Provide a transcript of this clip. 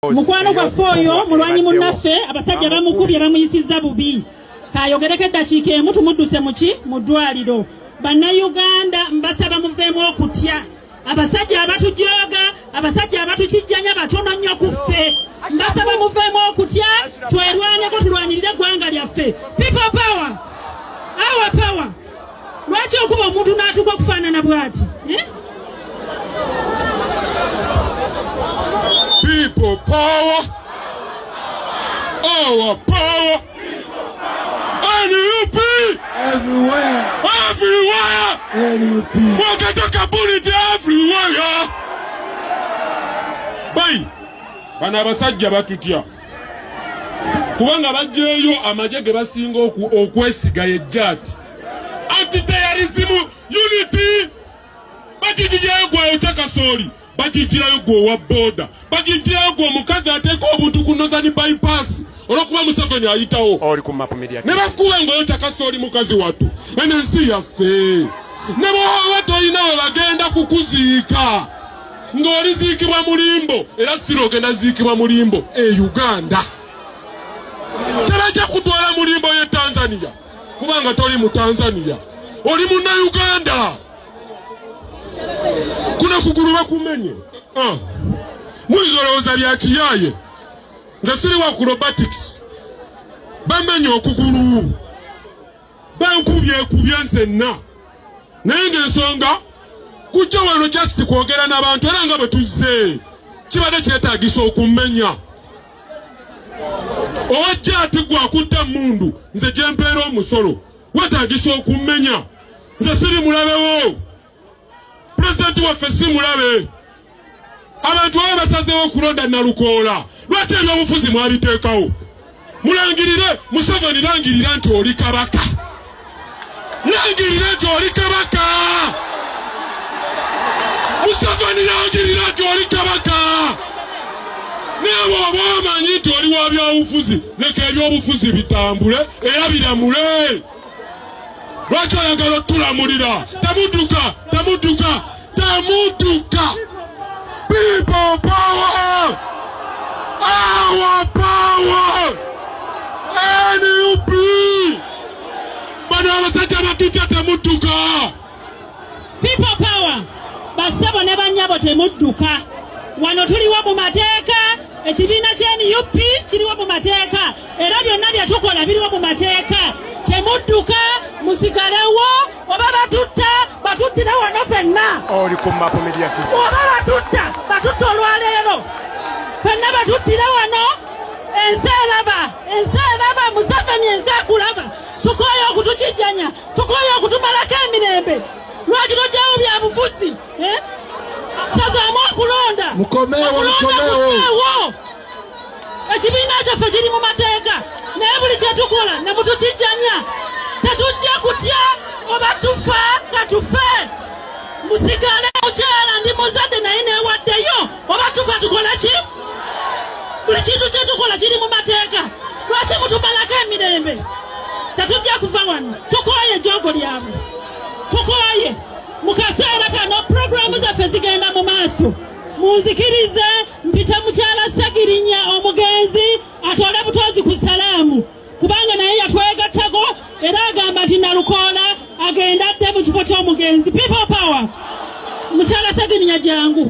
Mukwano gwa foyo mulwanyi munnaffe abasajja bamukubye bamuyisizza bubi kayogereko eddakiika emu tumudduse mu ddwaliro. Bannayuganda mbasaba muveemu okutya abasajja abatujooga, abasajja abatukijjanya batono nnyo ku ffe. Mbasaba muveemu okutya twerwaneko, tulwanirire eggwanga lyaffe. People power, our power. Lwaki okuba omuntu n'atuuka okufaanana bw'ati? People power, our power, NUP, everywhere, NUP, wakatoka buliti everywhere. Bayi, bano abasajja batutya kubanga bajjeeyo amagye ge basinga okwesiga yejjaati anti-terrorism unity. Bakijjayo gwe otakasooli, bakijjayo gwe owa boda, bakijjayo gwe omukazi ateeka obuntu ku Northern bypass olw'okuba Museveni ayitawo ne bakuwa engoye otakasooli mukazi wattu. Eno ensi yaffe ne bw'oba tolina we bagenda kukuziika ng'oliziikibwa mulimbo, era siro ogenda ziikibwa mulimbo Uganda. Tebajja kutwala mulimbo ye Tanzania kubanga toli mu Tanzania, oli Munnayuganda. Kuna kugulu bakumenye mwizolowooza bya kiyaaye, nze siri wa acrobatics. Bamenye okugulu bankubye nzenna, naye ng'ensonga kujja wano just kwogera n'abantu era nga bwe tuzze kibadde kyetaagisa okumenya. Owajja ati gwe akutta mundu, nze gye mpeera omusolo wetaagisa okumenya. Nze siri mulabewo, President waffe si mulabe. Abantu abo basazeewo okulonda Nalukoola. Lwaki ebyobufuzi mwabiteekawo? Mulangirire, Museveni langirira nti oli kabaka. Langirira nti oli kabaka. Museveni langirira nti oli kabaka. Nawe oba omanyi nti oli wa byobufuzi, leka ebyobufuzi bitambule era biramule. Lwaki oyagala otulamulira? Tamudduka. People power, our power, NUP. Bano abasajja batutya temudduka. People power, basebo ne bannyabo temudduka. Wano tuliwo mu mateeka, ekibiina ky'NUP kiriwo mu mateeka, era byonna bye tukola biriwo mu mateeka. Temudduka, musigalewo, oba batuttira wano fenna. oli ku map media TV. Oba batutta olwaleero. Fenna batuttira wano, ensi eraba, Museveni ensi ekulaba. Tukooye okutukijjanya, tukooye okutumalako emirembe. Lwaki tojjawo bya bufuzi? Sazaamu okulonda. Mukomeewo. Ekibiina kyaffe kiri mu mateeka, naye buli kye tukola ne mutukijjanya. Tetujja kutya oba tufa katufe. Musigale mukyala ndi muzadde naye neewaddeyo, oba tufa tukola ki? Buli kintu kye tukola kiri mu mateeka. Lwaki mutumalako emirembe? Tetujja kuva wano. Tukooye ejjoogo lyabwe, tukooye. Mu kaseera kano puroguramu zaffe zigenda mu maaso. Munzikirize mpite mukyala Ssegirinya omugenzi atole butozi ku salaamu, kubanga naye yatwegattako era agamba nti Nalukoola agenda adde mu kifo ky'omugenzi. People power, mukyala Ssegirinya jangu.